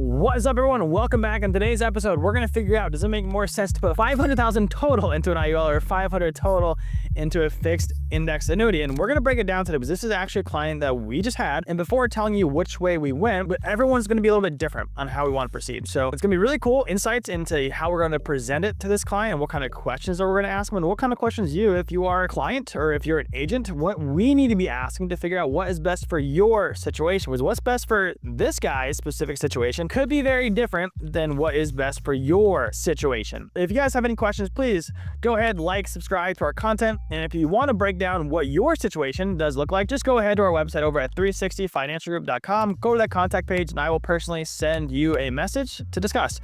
What is up, everyone? Welcome back. In today's episode, we're going to figure out, does it make more sense to put $500,000 total into an IUL or $500 total into a fixed index annuity? And we're going to break it down today because this is actually a client that we just had. And before telling you which way we went, but everyone's going to be a little bit different on how we want to proceed. So it's going to be really cool insights into how we're going to present it to this client and what kind of questions that we're going to ask them and what kind of questions you, if you are a client or if you're an agent, what we need to be asking to figure out what is best for your situation. Because what's best for this guy's specific situation could be very different than what is best for your situation. If you guys have any questions, please go ahead, like, subscribe to our content. And if you want to break down what your situation does look like, just go ahead to our website over at 360financialgroup.com. Go to that contact page and I will personally send you a message to discuss.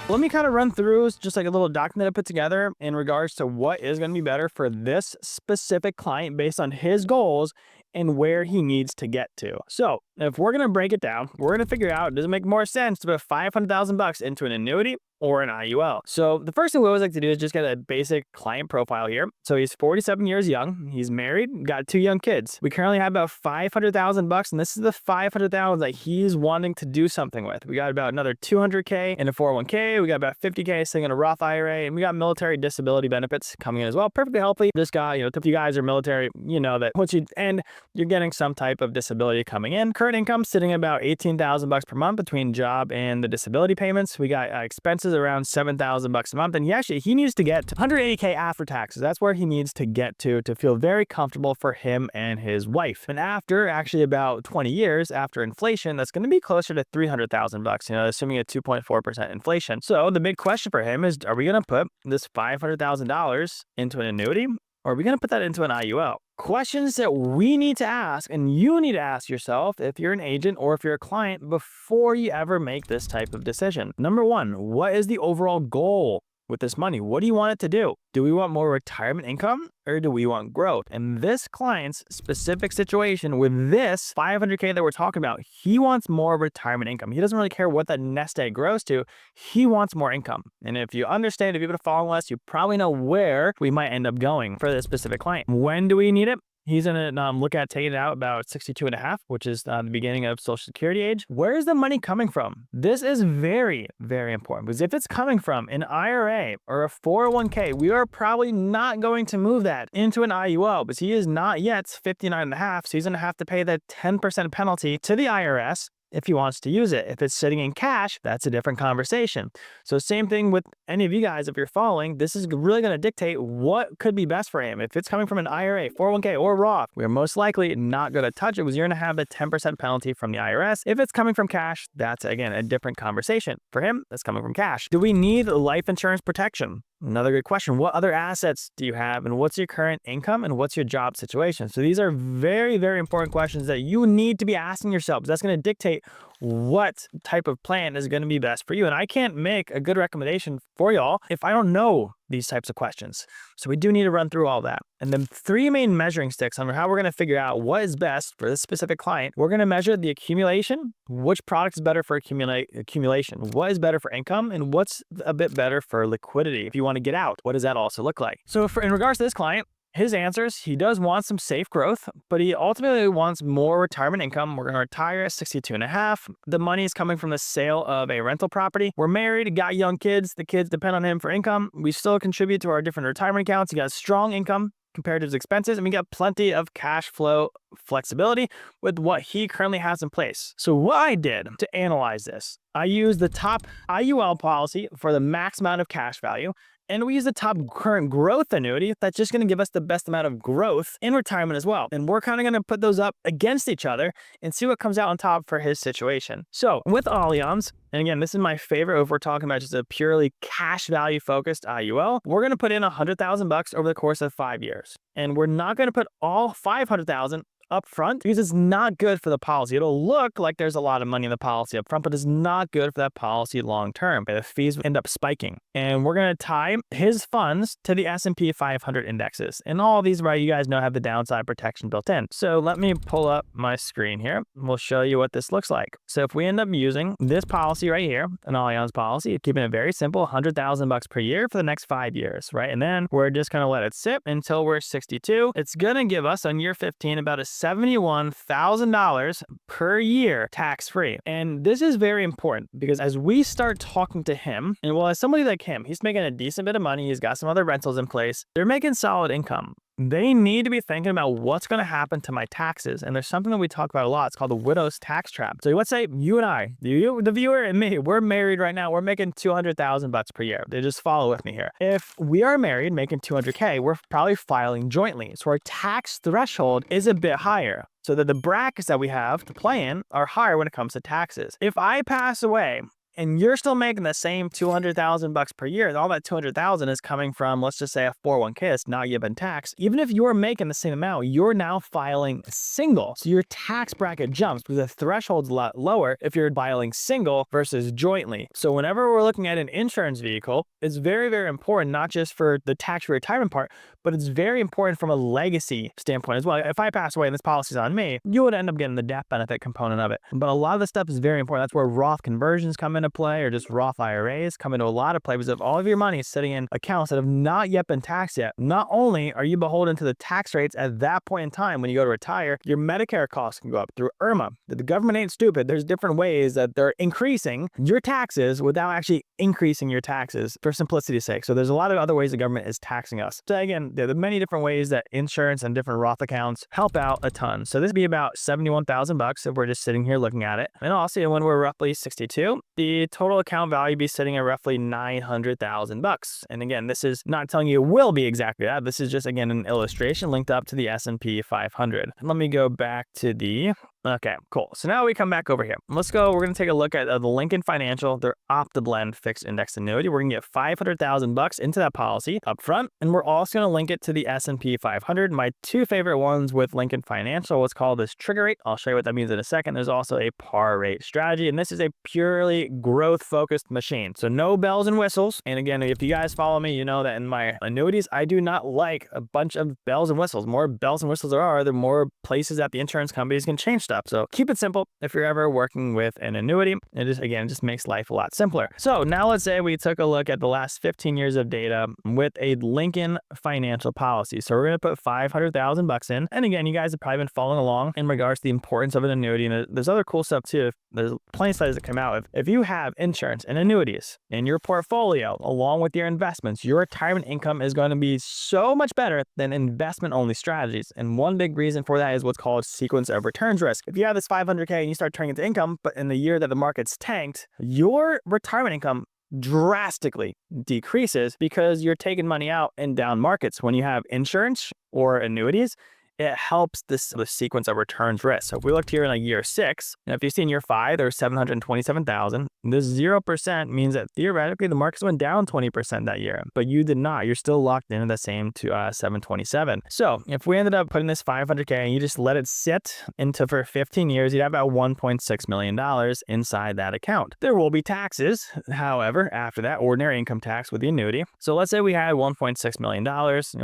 Let me kind of run through just like a little document I put together in regards to what is going to be better for this specific client based on his goals and where he needs to get to. So if we're going to break it down, we're going to figure out, does it make more sense to put $500,000 into an annuity or an IUL? So the first thing we always like to do is just get a basic client profile here. So he's 47 years young. He's married, got 2 young kids. We currently have about $500,000, and this is the $500,000 that he's wanting to do something with. We got about another $200K in a 401k. We got about $50K sitting in a Roth IRA, and we got military disability benefits coming in as well. Perfectly healthy. This guy, if you guys are military, you know that once you end, you're getting some type of disability coming in. Current income sitting at about $18,000 per month between job and the disability payments. We got expenses around $7,000 a month, and he needs to get to $180K after taxes. That's where he needs to get to feel very comfortable for him and his wife. And after actually about 20 years after inflation, that's going to be closer to $300,000, assuming a 2.4% inflation. So the big question for him is, are we going to put this $500,000 into an annuity, or are we going to put that into an IUL? Questions that we need to ask, and you need to ask yourself if you're an agent or if you're a client before you ever make this type of decision. Number one, what is the overall goal with this money? What do you want it to do? Do we want more retirement income or do we want growth? And this client's specific situation with this $500K that we're talking about, he wants more retirement income. He doesn't really care what that nest egg grows to. He wants more income. And if you understand, if you've been following us, you probably know where we might end up going for this specific client. When do we need it? He's going to look at taking it out about 62 and a half, which is the beginning of Social Security age. Where is the money coming from? This is very, very important, because if it's coming from an IRA or a 401k, we are probably not going to move that into an IUL because he is not yet 59 and a half. So he's going to have to pay that 10% penalty to the IRS if he wants to use it. If it's sitting in cash, that's a different conversation. So same thing with any of you guys, if you're following, this is really going to dictate what could be best for him. If it's coming from an IRA, 401k, or Roth, we're most likely not going to touch it because you're going to have the 10% penalty from the IRS. If it's coming from cash, that's again a different conversation. For him, that's coming from cash. Do we need life insurance protection? Another good question. What other assets do you have, and what's your current income, and what's your job situation? So these are very, very important questions that you need to be asking yourself. That's going to dictate what type of plan is going to be best for you. And I can't make a good recommendation for y'all if I don't know these types of questions. So we do need to run through all that. And then 3 main measuring sticks on how we're going to figure out what is best for this specific client. We're going to measure the accumulation, which product is better for accumulation, what is better for income, and what's a bit better for liquidity. If you want to get out, what does that also look like? So in regards to this client, his answers, he does want some safe growth, but he ultimately wants more retirement income. We're going to retire at 62 and a half. The money is coming from the sale of a rental property. We're married, got young kids. The kids depend on him for income. We still contribute to our different retirement accounts. He got strong income compared to his expenses, and we got plenty of cash flow flexibility with what he currently has in place. So what I did to analyze this, I used the top IUL policy for the max amount of cash value, and we use the top current growth annuity that's just going to give us the best amount of growth in retirement as well. And we're kind of going to put those up against each other and see what comes out on top for his situation. So with Allianz, and again, this is my favorite if we're talking about just a purely cash value focused IUL, we're going to put in $100,000 over the course of 5 years. And we're not going to put all $500,000 up front because it's not good for the policy. It'll look like there's a lot of money in the policy up front, but it's not good for that policy long term. The fees end up spiking. And we're going to tie his funds to the S&P 500 indexes. And all of these, right, you guys know, have the downside protection built in. So let me pull up my screen here. We'll show you what this looks like. So if we end up using this policy right here, an Allianz policy, keeping it very simple, $100,000 per year for the next 5 years, right? And then we're just going to let it sit until we're 62. It's going to give us on year 15 about a $71,000 per year tax-free. And this is very important because as we start talking to him, and well, as somebody like him, he's making a decent bit of money, he's got some other rentals in place, they're making solid income. They need to be thinking about what's going to happen to my taxes. And there's something that we talk about a lot. It's called the widow's tax trap. So let's say you and I, you, the viewer and me, we're married right now. We're making $200,000 per year. They just follow with me here. If we are married making $200K, we're probably filing jointly. So our tax threshold is a bit higher. So that the brackets that we have to play in are higher when it comes to taxes. If I pass away and you're still making the same $200,000 per year, and all that $200,000 is coming from, let's just say, a 401k that's not yet been taxed. Even if you're making the same amount, you're now filing single. So your tax bracket jumps because the threshold's a lot lower if you're filing single versus jointly. So whenever we're looking at an insurance vehicle, it's very, very important, not just for the tax-free retirement part, but it's very important from a legacy standpoint as well. If I pass away and this policy's on me, you would end up getting the death benefit component of it. But a lot of this stuff is very important. That's where Roth conversions come into play, or just Roth IRAs come into a lot of play, because if all of your money is sitting in accounts that have not yet been taxed yet, not only are you beholden to the tax rates at that point in time when you go to retire, your Medicare costs can go up through IRMA. The government ain't stupid. There's different ways that they're increasing your taxes without actually increasing your taxes for simplicity's sake. So there's a lot of other ways the government is taxing us. So again, there are many different ways that insurance and different Roth accounts help out a ton. So this would be about $71,000 if we're just sitting here looking at it. And also when we're roughly 62, the total account value be sitting at roughly $900,000. And again, this is not telling you it will be exactly that. This is just, again, an illustration linked up to the S&P 500. Let me go back to the... Okay, cool. So now we come back over here. Let's go. We're going to take a look at the Lincoln Financial, their OptiBlend fixed index annuity. We're going to get $500,000 into that policy up front, and we're also going to link it to the S&P 500. My two favorite ones with Lincoln Financial, what's called this trigger rate. I'll show you what that means in a second. There's also a par rate strategy, and this is a purely growth-focused machine. So no bells and whistles. And again, if you guys follow me, you know that in my annuities, I do not like a bunch of bells and whistles. The more bells and whistles there are, the more places that the insurance companies can change stuff. So keep it simple if you're ever working with an annuity. It just makes life a lot simpler. So now let's say we took a look at the last 15 years of data with a Lincoln Financial policy. So we're going to put $500,000 in. And again, you guys have probably been following along in regards to the importance of an annuity. And there's other cool stuff too. There's plenty of studies that come out. If you have insurance and annuities in your portfolio, along with your investments, your retirement income is going to be so much better than investment-only strategies. And one big reason for that is what's called sequence of returns risk. If you have this $500K and you start turning into income, but in the year that the market's tanked, your retirement income drastically decreases because you're taking money out in down markets. When you have insurance or annuities, it helps the sequence of returns risk. So if we looked here in like year 6, and if you see in year 5, there's 727,000. This 0% means that theoretically the markets went down 20% that year, but you did not. You're still locked into the same to 727. So if we ended up putting this $500K and you just let it sit for 15 years, you'd have about $1.6 million inside that account. There will be taxes, however, after that, ordinary income tax with the annuity. So let's say we had $1.6 million,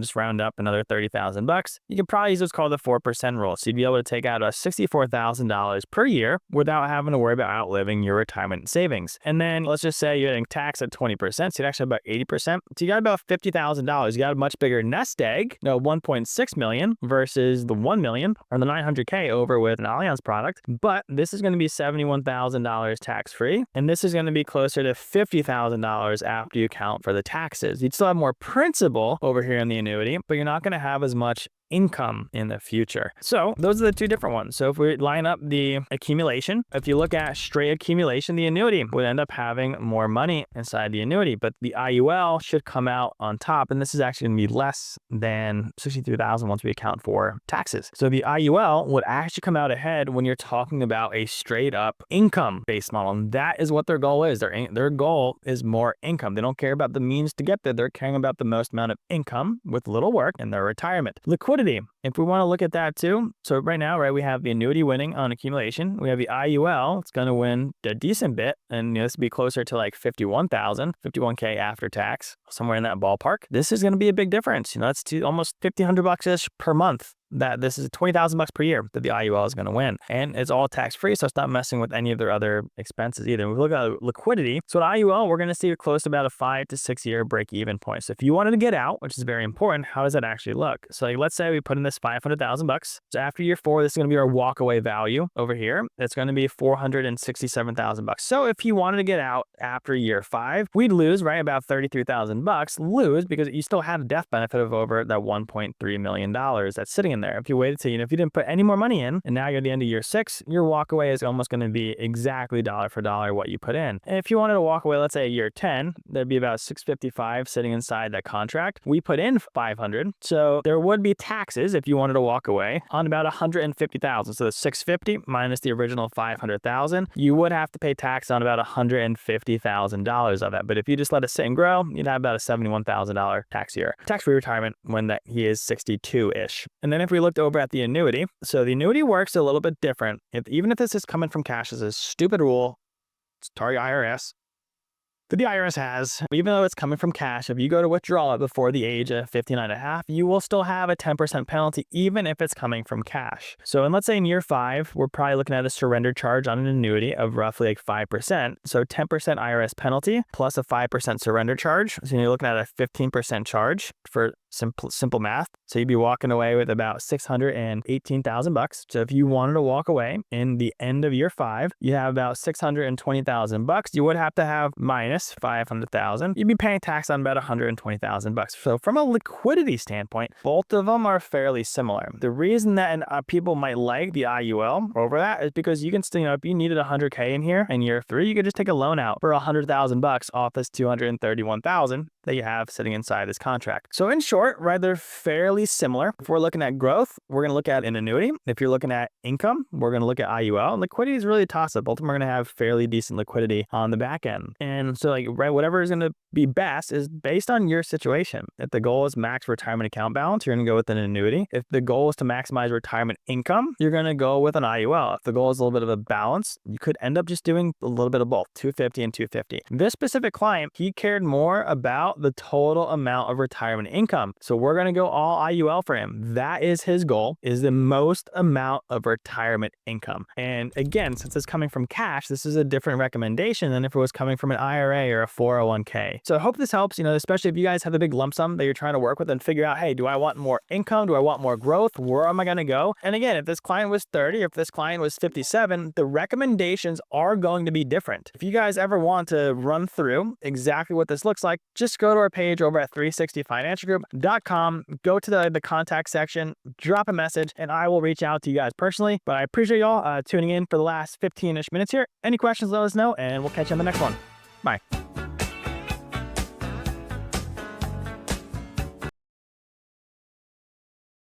just round up another $30,000. You could probably use what's called the 4% rule. So you'd be able to take out $64,000 per year without having to worry about outliving your retirement savings. And then let's just say you're getting taxed at 20%. So you'd actually have about 80%. So you got about $50,000. You got a much bigger nest egg, $1.6 million versus the $1 million or the $900K over with an Allianz product. But this is going to be $71,000 tax-free. And this is going to be closer to $50,000 after you account for the taxes. You'd still have more principal over here in the annuity, but you're not going to have as much income in the future. So those are the two different ones. So if we line up the accumulation, if you look at straight accumulation, the annuity would end up having more money inside the annuity, but the IUL should come out on top. And this is actually going to be less than $63,000 once we account for taxes. So the IUL would actually come out ahead when you're talking about a straight up income based model. And that is what their goal is. Their goal is more income. They don't care about the means to get there. They're caring about the most amount of income with little work in their retirement. Liquidity, if we want to look at that too. So right now, we have the annuity winning on accumulation. We have the IUL. It's going to win a decent bit. And this would be closer to like 51K after tax, somewhere in that ballpark. This is going to be a big difference. That's almost $1,500-ish per month. That this is $20,000 per year that the IUL is going to win. And it's all tax-free, so it's not messing with any of their other expenses either. When we look at liquidity, so at IUL, we're going to see close to about a 5 to 6 year break-even point. So if you wanted to get out, which is very important, how does that actually look? So let's say we put in this is $500,000. So after year 4, this is going to be our walkaway value over here. It's going to be $467,000. So if he wanted to get out after year 5, we'd lose, right, about $33,000. Lose because you still have a death benefit of over that $1.3 million that's sitting in there. If you waited to, if you didn't put any more money in, and now you're at the end of year 6, your walkaway is almost going to be exactly dollar for dollar what you put in. And if you wanted to walk away, let's say year 10, there'd be about $655 sitting inside that contract. We put in $500, so there would be taxes if you wanted to walk away on about $150,000. So the $650 minus the original $500,000, you would have to pay tax on about $150,000 of that. But if you just let it sit and grow, you'd have about a $71,000 tax year, tax-free retirement when that he is 62-ish. And then if we looked over at the annuity, so the annuity works a little bit different. Even if this is coming from cash, this is a stupid rule. It's target IRS. That the IRS has, even though it's coming from cash, if you go to withdraw it before the age of 59.5, you will still have a 10% penalty, even if it's coming from cash. So, and let's say in year 5, we're probably looking at a surrender charge on an annuity of roughly like 5%. So 10% IRS penalty plus a 5% surrender charge. So you're looking at a 15% charge for simple math. So you'd be walking away with about $618,000. So if you wanted to walk away in the end of year 5, you have about $620,000. You would have to have minus $500,000. You'd be paying tax on about $120,000. So from a liquidity standpoint, both of them are fairly similar. The reason that people might like the IUL over that is because you can still, if you needed $100K in here in year 3, you could just take a loan out for $100,000 off this $231,000 that you have sitting inside this contract. So in short, right, they're fairly similar. If we're looking at growth, we're going to look at an annuity. If you're looking at income, we're going to look at IUL. Liquidity is really a toss-up. Both of them are going to have fairly decent liquidity on the back end. And so, like, right, whatever is going to be best is based on your situation. If the goal is max retirement account balance, you're going to go with an annuity. If the goal is to maximize retirement income, you're going to go with an IUL. If the goal is a little bit of a balance, you could end up just doing a little bit of both, 250 and 250. This specific client, he cared more about the total amount of retirement income. So we're going to go all IUL for him. That is his goal, is the most amount of retirement income. And again, since it's coming from cash, this is a different recommendation than if it was coming from an IRA or a 401k. So I hope this helps, especially if you guys have a big lump sum that you're trying to work with and figure out, hey, do I want more income? Do I want more growth? Where am I going to go? And again, if this client was 30, if this client was 57, the recommendations are going to be different. If you guys ever want to run through exactly what this looks like, just go to our page over at 360financialgroup.com, go to the contact section, drop a message, and I will reach out to you guys personally. But I appreciate y'all tuning in for the last 15-ish minutes here. Any questions, let us know, and we'll catch you on the next one. Bye.